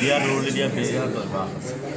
বিয়া দৌৰলি দিয়া বেয়া বাস আছে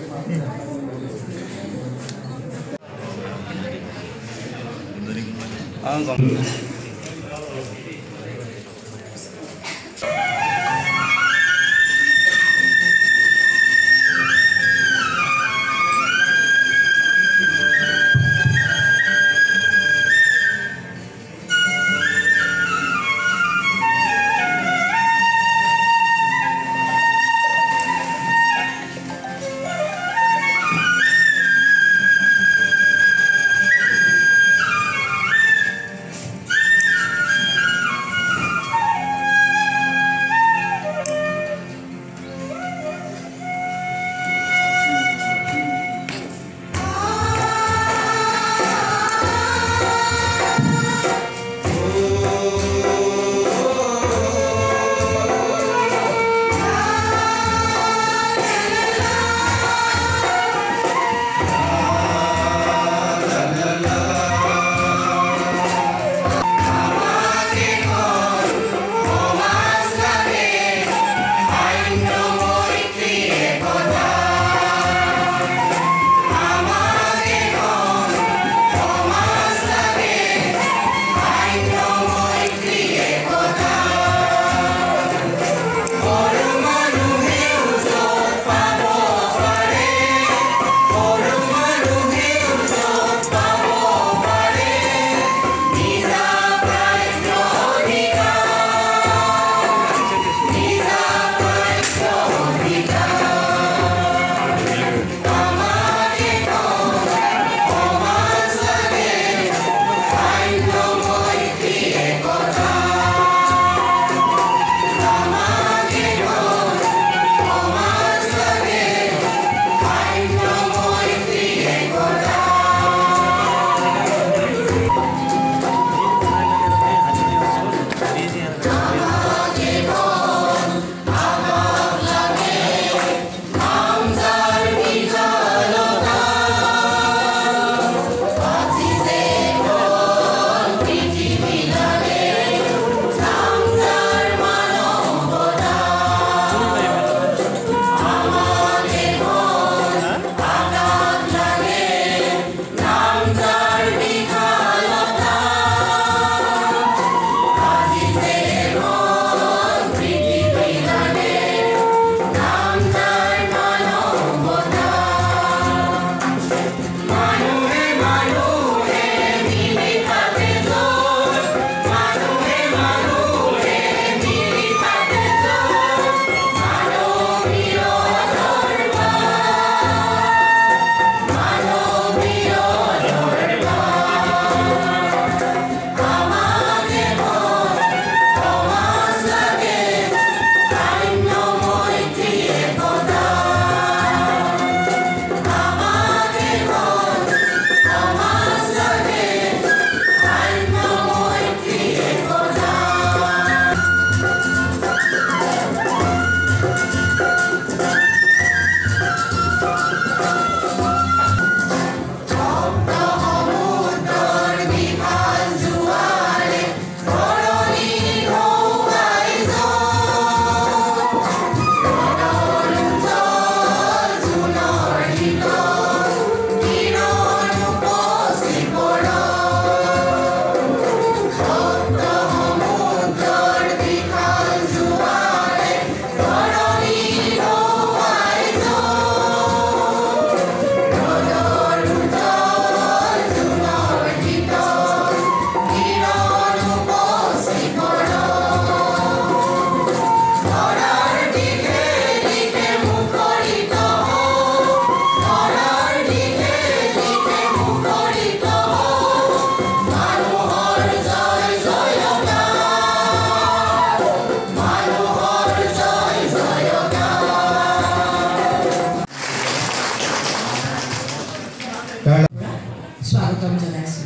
স্বাগতম জনাইছো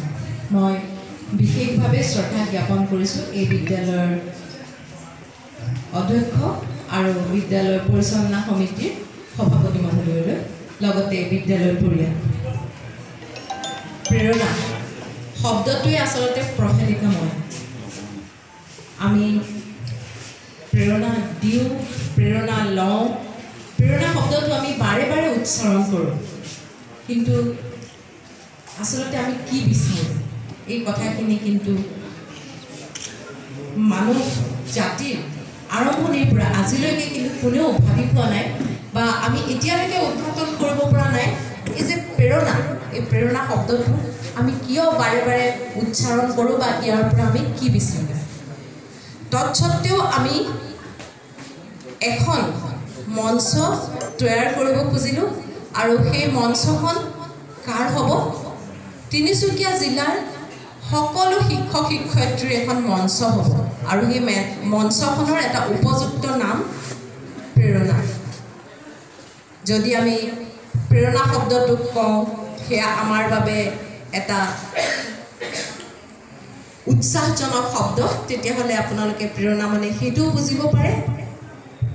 মই বিশেষভাৱে শ্ৰদ্ধা জ্ঞাপন কৰিছো এই বিদ্যালয়ৰ অধ্যক্ষ আৰু বিদ্যালয় পৰিচালনা সমিতিৰ সভাপতি মহোদয়লৈ লগতে বিদ্যালয়ৰ পৰিয়াল প্ৰেৰণা শব্দটোৱে আসলতে প্ৰফেলিকাময় আমি প্ৰেৰণা দিও প্ৰেৰণা লওঁ প্ৰেৰণা উচ্চাৰণ কৰোঁ কিন্তু আচলতে আমি কি বিচাৰোঁ এই কথাখিনি কিন্তু মানৱ জাতিৰ আৰম্ভণিৰ পৰা আজিলৈকে কিন্তু কোনেও ভাবি পোৱা নাই বা আমি এতিয়ালৈকে উদ্ঘাটন কৰিব পৰা নাই এই যে প্ৰেৰণা এই প্ৰেৰণা শব্দটো আমি কিয় বাৰে বাৰে উচ্চাৰণ কৰোঁ বা ইয়াৰ পৰা আমি কি বিচাৰোঁ তৎসত্ত্বেও আমি এখন মঞ্চ তৈয়াৰ কৰিব খুজিলোঁ আৰু সেই মঞ্চখন কাৰ হ'ব তিনিচুকীয়া জিলাৰ সকলো শিক্ষক শিক্ষয়িত্ৰীৰ এখন মঞ্চ হ'ব আৰু সেই মঞ্চখনৰ এটা উপযুক্ত নাম প্ৰেৰণা যদি আমি প্ৰেৰণা শব্দটোক কওঁ সেয়া আমাৰ বাবে এটা উৎসাহজনক শব্দ তেতিয়াহ'লে আপোনালোকে প্ৰেৰণা মানে সেইটোও বুজিব পাৰে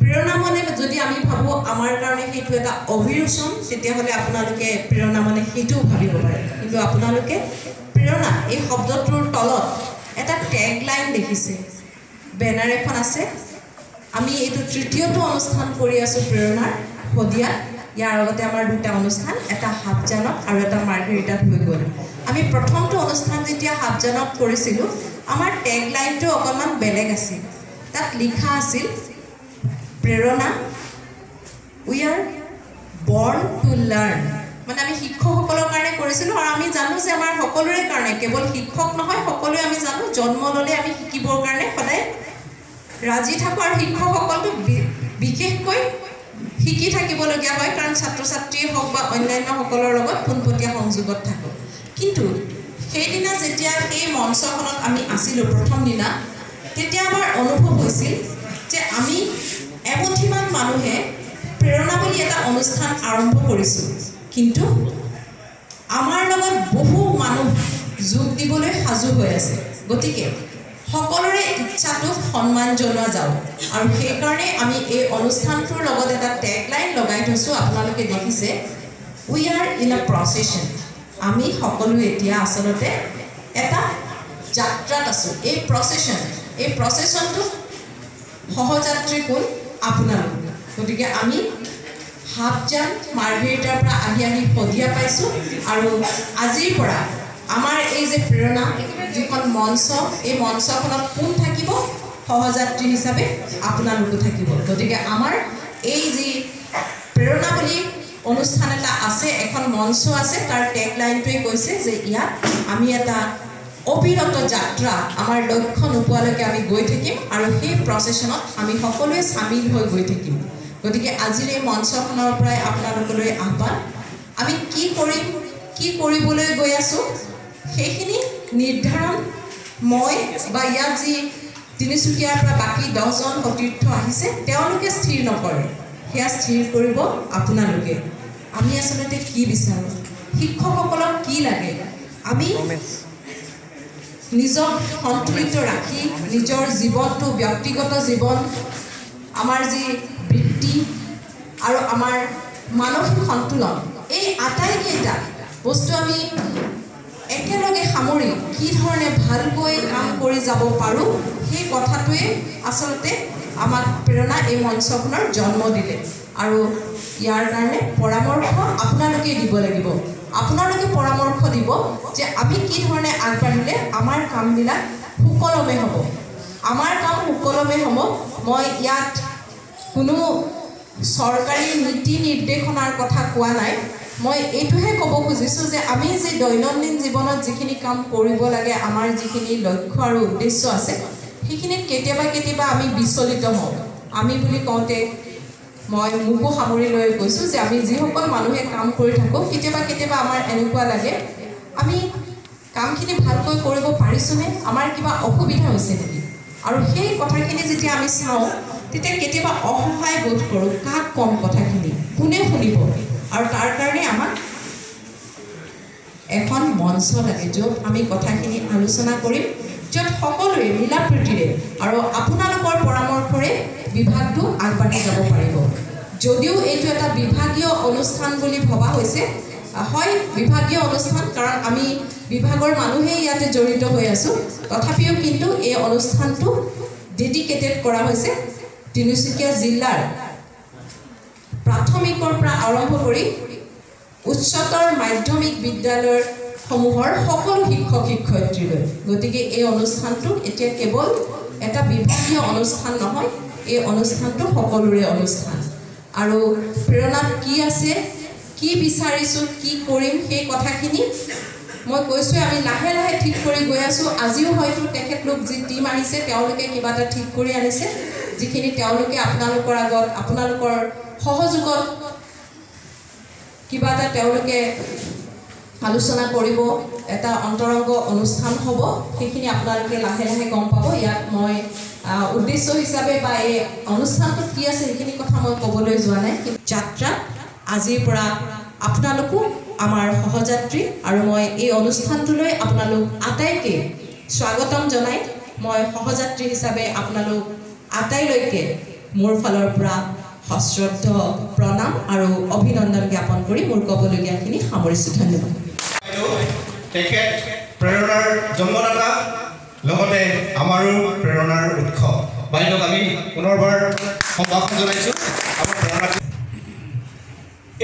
প্ৰেৰণা মানে যদি আমি ভাবোঁ আমাৰ কাৰণে সেইটো এটা অভিৰুচন তেতিয়াহ'লে আপোনালোকে প্ৰেৰণা মানে সেইটোও ভাবিব পাৰে কিন্তু আপোনালোকে প্ৰেৰণা এই শব্দটোৰ তলত এটা টেগ লাইন দেখিছে বেনাৰ এখন আছে আমি এইটো তৃতীয়টো অনুষ্ঠান কৰি আছোঁ প্ৰেৰণাৰ শদিয়াত ইয়াৰ আগতে আমাৰ দুটা অনুষ্ঠান এটা হাফজানত আৰু এটা মাৰ্ঘেৰিটাত হৈ গ'ল আমি প্ৰথমটো অনুষ্ঠান যেতিয়া হাফজানত কৰিছিলোঁ আমাৰ টেগ লাইনটো অকণমান বেলেগ আছিল তাত লিখা আছিল প্ৰেৰণা উই আৰ বৰ্ণ টু লাৰ্ণ মানে আমি শিক্ষকসকলৰ কাৰণে কৰিছিলোঁ আৰু আমি জানো যে আমাৰ সকলোৰে কাৰণে কেৱল শিক্ষক নহয় সকলোৱে আমি জানো জন্ম ল'লে আমি শিকিবৰ কাৰণে সদায় ৰাজি থাকোঁ আৰু শিক্ষকসকলটো বিশেষকৈ শিকি থাকিবলগীয়া হয় কাৰণ ছাত্ৰ ছাত্ৰীয়ে হওক বা অন্যান্যসকলৰ লগত পোনপটীয়া সংযোগত থাকোঁ কিন্তু সেইদিনা যেতিয়া সেই মঞ্চখনত আমি আছিলোঁ প্ৰথম দিনা তেতিয়া আমাৰ অনুভৱ হৈছিল যে আমি এমুঠিমান মানুহে প্ৰেৰণা বুলি এটা অনুষ্ঠান আৰম্ভ কৰিছোঁ কিন্তু আমাৰ লগত বহু মানুহ যোগ দিবলৈ সাজু হৈ আছে গতিকে সকলোৰে ইচ্ছাটোক সন্মান জনোৱা যাওক আৰু সেইকাৰণে আমি এই অনুষ্ঠানটোৰ লগত এটা টেগ লাইন লগাই থৈছোঁ আপোনালোকে দেখিছে we are in a procession আমি সকলো এতিয়া আচলতে এটা যাত্ৰাত আছোঁ এই প্ৰচেশ্যনটো সহযাত্ৰী কোন আপোনালোক গতিকে আমি হাফজান মাৰ্ঘেৰিটাৰ পৰা আহি শদিয়া পাইছোঁ আৰু আজিৰ পৰা আমাৰ এই যে প্ৰেৰণা যিখন মঞ্চ এই মঞ্চখনত কোন থাকিব সহযাত্ৰী হিচাপে আপোনালোকো থাকিব গতিকে আমাৰ এই যি প্ৰেৰণা বুলি অনুষ্ঠান এটা আছে এখন মঞ্চ আছে তাৰ টেগ লাইনটোৱে কৈছে যে ইয়াত আমি এটা অবিৰত যাত্ৰা আমাৰ লক্ষ্য নোপোৱালৈকে আমি গৈ থাকিম আৰু সেই প্ৰচেশ্যনত আমি সকলোৱে চামিল হৈ গৈ থাকিম গতিকে আজিৰ এই মঞ্চখনৰ পৰাই আপোনালোকলৈ আহ্বান আমি কি কৰিম কি কৰিবলৈ গৈ আছোঁ সেইখিনি নিৰ্ধাৰণ মই বা ইয়াত যি তিনিচুকীয়াৰ পৰা বাকী 10জন সতীৰ্থ আহিছে তেওঁলোকে স্থিৰ নকৰে সেয়া স্থিৰ কৰিব আপোনালোকে আমি আচলতে কি বিচাৰোঁ শিক্ষকসকলক কি লাগে আমি নিজক সন্তুলিত ৰাখি নিজৰ জীৱনটো ব্যক্তিগত জীৱন আমাৰ যি বৃত্তি আৰু আমাৰ মানসিক সন্তুলন এই আটাইকেইটা বস্তু আমি একেলগে সামৰি কি ধৰণে ভালকৈ কাম কৰি যাব পাৰোঁ সেই কথাটোৱে আচলতে আমাক প্ৰেৰণা এই মঞ্চখনৰ জন্ম দিলে আৰু ইয়াৰ কাৰণে পৰামৰ্শ আপোনালোকে দিব লাগিব আপোনালোকে পৰামৰ্শ দিব যে আমি কি ধৰণে আগবাঢ়িলে আমাৰ কামবিলাক সুকলমে হ'ব আমাৰ কাম সুকলমে হ'ব মই ইয়াত কোনো চৰকাৰী নীতি নিৰ্দেশনাৰ কথা কোৱা নাই মই এইটোহে ক'ব খুজিছোঁ যে আমি যে দৈনন্দিন জীৱনত যিখিনি কাম কৰিব লাগে আমাৰ যিখিনি লক্ষ্য আৰু উদ্দেশ্য আছে সেইখিনিত কেতিয়াবা আমি বিচলিত হওঁ আমি বুলি কওঁতে মই মোকো সামৰি লৈ কৈছোঁ যে আমি যিসকল মানুহে কাম কৰি থাকোঁ কেতিয়াবা আমাৰ এনেকুৱা লাগে আমি কামখিনি ভালকৈ কৰিব পাৰিছোঁনে আমাৰ কিবা অসুবিধা হৈছে নেকি আৰু সেই কথাখিনি যেতিয়া আমি চাওঁ তেতিয়া কেতিয়াবা অসহায় বোধ কৰোঁ কাক কম কথাখিনি কোনে শুনিব আৰু তাৰ কাৰণে আমাক এখন মঞ্চ লাগে য'ত আমি কথাখিনি আলোচনা কৰিম য'ত সকলোৱে মিলা প্ৰীতিৰে আৰু আপোনালোকৰ পৰামৰ্শৰে বিভাগটো আগবাঢ়ি যাব পাৰিব যদিও এইটো এটা বিভাগীয় অনুষ্ঠান বুলি ভবা হৈছে হয় বিভাগীয় অনুষ্ঠান কাৰণ আমি বিভাগৰ মানুহেই ইয়াতে জড়িত হৈ আছোঁ তথাপিও কিন্তু এই অনুষ্ঠানটো ডেডিকেটেড কৰা হৈছে তিনিচুকীয়া জিলাৰ প্ৰাথমিক প্ৰাথমিকৰ পৰা আৰম্ভ কৰি উচ্চতৰ মাধ্যমিক বিদ্যালয়ৰ সমূহৰ সকলো শিক্ষক শিক্ষয়িত্ৰীলৈ গতিকে এই অনুষ্ঠানটো এতিয়া কেৱল এটা বিভাগীয় অনুষ্ঠান নহয় এই অনুষ্ঠানটো সকলোৰে অনুষ্ঠান আৰু প্ৰেৰণাত কি আছে কি বিচাৰিছো কি কৰিম সেই কথাখিনি মই কৈছোঁ আমি লাহে লাহে ঠিক কৰি গৈ আছোঁ আজিও হয়তো তেখেতলোক যি টিম আহিছে তেওঁলোকে কিবা এটা ঠিক কৰি আনিছে যিখিনি তেওঁলোকে আপোনালোকৰ আগত আপোনালোকৰ সহযোগত কিবা এটা তেওঁলোকে আলোচনা কৰিব এটা অন্তৰংগ অনুষ্ঠান হ'ব সেইখিনি আপোনালোকে লাহে লাহে গম পাব ইয়াত মই উদ্দেশ্য হিচাপে বা এই অনুষ্ঠানটোত কি আছে সেইখিনি কথা মই ক'বলৈ যোৱা নাই যাত্ৰা আজিৰ পৰা আপোনালোকো আমাৰ সহযাত্ৰী আৰু মই এই অনুষ্ঠানটোলৈ আপোনালোক আটাইকে স্বাগতম জনাই মই সহযাত্ৰী হিচাপে আপোনালোক আটাইলৈকে মোৰ ফালৰ পৰা সশ্ৰদ্ধ প্ৰণাম আৰু অভিনন্দন জ্ঞাপন কৰি মোৰ ক'বলগীয়াখিনি সামৰিছোঁ ধন্যবাদ তেখেত প্ৰেৰণাৰ জন্মদাতা লগতে আমাৰো প্ৰেৰণাৰ উৎস বাইদেউক আমি পুনৰবাৰ সম্ভাষণ জনাইছোঁ আমাৰ প্ৰেৰণা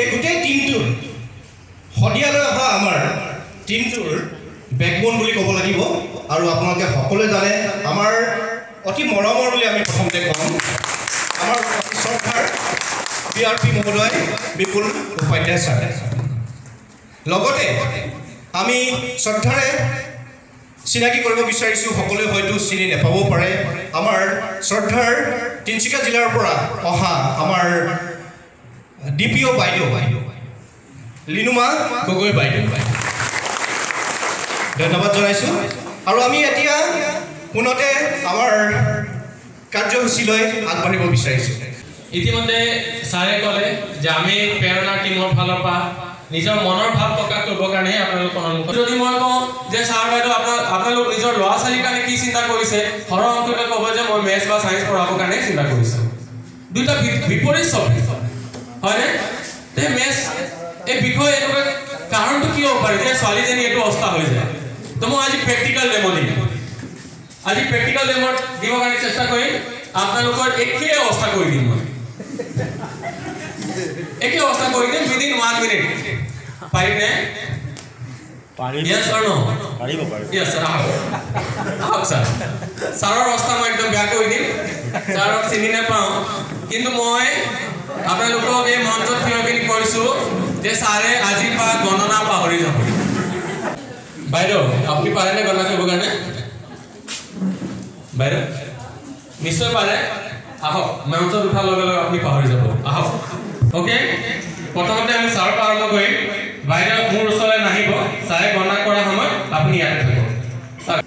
এই গোটেই টিমটোৰ শদিয়ালৈ অহা আমাৰ টিমটোৰ বেকবোন বুলি ক'ব লাগিব আৰু আপোনালোকে সকলোৱে জানে আমাৰ অতি মৰমৰ বুলি আমি প্ৰথমতে ক'ম আমাৰ শ্ৰদ্ধাৰ PRP মহোদয় বিপুল উপাধ্যায় ছাৰ লগতে আমি শ্ৰদ্ধাৰে চিনাকি কৰিব বিচাৰিছোঁ সকলোৱে হয়তো চিনি নাপাব পাৰে আমাৰ শ্ৰদ্ধাৰ তিনিচুকীয়া জিলাৰ পৰা অহা আমাৰ DPO বাইদেউ লিনুমা গগৈ বাইদেউ ধন্যবাদ জনাইছোঁ আৰু আমি এতিয়া পুনতে আমাৰ কাৰ্যসূচীলৈ আগবাঢ়িব বিচাৰিছোঁ ইতিমধ্যে ছাৰে ক'লে যে আমি প্ৰেৰণা টিমৰ ফালৰ পৰা নিজৰ মনৰ ভাৱ প্ৰকাশ কৰিবৰ কাৰণেহে আপোনালোকৰ সন্মুখত যদি মই কওঁ যে ছাৰ বাইদেউ আপোনালোক নিজৰ ল'ৰা ছোৱালীৰ কাৰণে কি চিন্তা কৰিছে সৰহ অংকতে ক'ব যে মই মেথছ বা ছায়েন্স পঢ়াবৰ কাৰণে চিন্তা কৰিছোঁ দুটা বিপৰীত ছবি হয়নে তে মেথছ এই বিষয়ে এনেকুৱা কাৰণটো কি হ'ব পাৰে যে ছোৱালীজনী এইটো অৱস্থা হৈ যায় তো মই আজি প্ৰেক্টিকেল ডেমো দিম আজি প্ৰেক্টিকেল ডেমো দিবৰ কাৰণে চেষ্টা কৰিম আপোনালোকৰ একেই অৱস্থা কৰি দিম মই একে অৱস্থা কৰি দিম উইদিন 1 মিনিট পাৰিবনে Yes or no? Yes, sir. আহক স্যাৰ স্যাৰেৰ অবস্থা মই একদম বেয়া কৰি দিম স্যাৰক চিনি নাপাওঁ কিন্তু মই আপোনালোকক এই মঞ্চত থিয়খিনি কৰিছোঁ যে ছাৰে আজিৰ পৰা গণনা পাহৰি যাব বাইদেউ আপুনি পাৰেনে গণনা কৰিবৰ কাৰণে বাইদেউ নিশ্চয় পাৰে আহক মঞ্চত উঠাৰ লগে লগে আপুনি পাহৰি যাব আহক ওকে প্ৰথমতে আমি ছাৰক আৰম্ভ কৰিম বাইদেউ মোৰ ওচৰলৈ নাহিব ছাৰে গণনা কৰা সময়ত আপুনি ইয়াতে থাকিব ছাৰ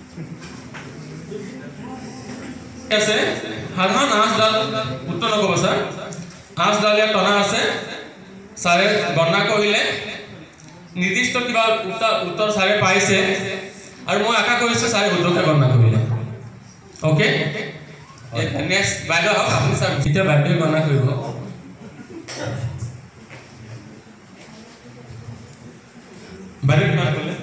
আছে সাধাৰণ আঁচডাল উত্তৰ নক'ব ছাৰ আঁচডালীয়া টনা আছে ছাৰে গণনা কৰিলে নিৰ্দিষ্ট কিবা উত্তৰ ছাৰে পাইছে আৰু মই আশা কৰিছোঁ ছাৰে শুদ্ধকৈ গণনা কৰিলে ওকে নেক্সট বাইদেউ আহক আপুনি ছাৰ যেতিয়া বাইদেৱে গণনা কৰিব বাইদেউ কিমান কৰিলে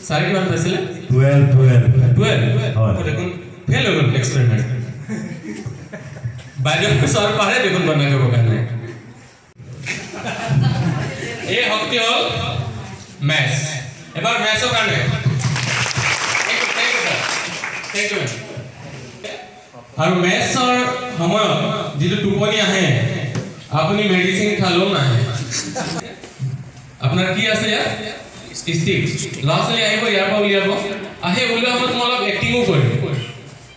ছাৰে কিমান পাইছিলে 12 দেখোন ফেল হৈ গ'ল এক্সপেৰিমেণ্ট বাইদেউ ছাৰ পাৰে দেখোন গণনা কৰিবৰ কাৰণে এই শক্তি হ'ল মেথছ এবাৰ মেথছৰ কাৰণে আৰু মেথছৰ সময়ত যিটো টোপনি আহে আপুনি মেডিচিন খালেও নাহে আপোনাৰ কি আছে ইয়াত ষ্টিক ল'ৰা ছোৱালী আহিব ইয়াৰ পৰা উলিয়াব আহি উলিওৱা সময়ত মই অলপ এক্টিঙো কৰিম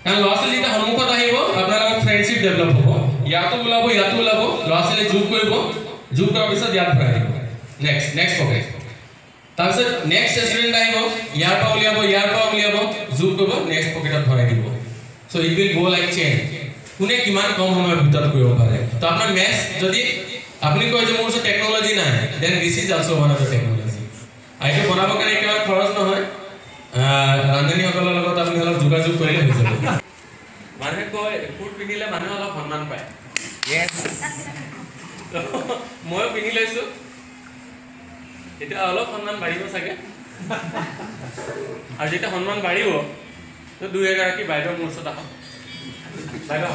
কাৰণ ল'ৰা ছোৱালী যেতিয়া সন্মুখত আহিব আপোনাৰ লগত ফ্ৰেণ্ডশ্বিপ ডেভেলপ হ'ব ইয়াতো ওলাব ল'ৰা ছোৱালী যোগ কৰিব যোগ কৰাৰ পিছত ইয়াত ভৰাই দিব নেক্সট পকেট তাৰপিছত নেক্সট ষ্টুডেণ্ট আহিব ইয়াৰ পৰা উলিয়াব যোগ কৰিব নেক্সট পকেটত ভৰাই দিব so' it will go' like chain কোনে কিমান কম সময়ৰ ভিতৰত কৰিব পাৰে তো আপোনাৰ মেথছ যদি আপুনি কয় যে মোৰ ওচৰত টেকন'লজি নাই then this is also' one of the technology এইটো বনাবৰ কাৰণে একেবাৰে খৰচ নহয় ৰান্ধনীসকলৰ লগত আপুনি অলপ যোগাযোগ কৰিলে হৈ যাব মানুহে কয় ফুট পিন্ধিলে মানুহে অলপ সন্মান পায় ময়ো পিন্ধি লৈছোঁ এতিয়া অলপ সন্মান বাঢ়িব চাগে আৰু যেতিয়া সন্মান বাঢ়িব তো দুই এগৰাকী বাইদেউ মোৰ ওচৰত আহক বাইদেউ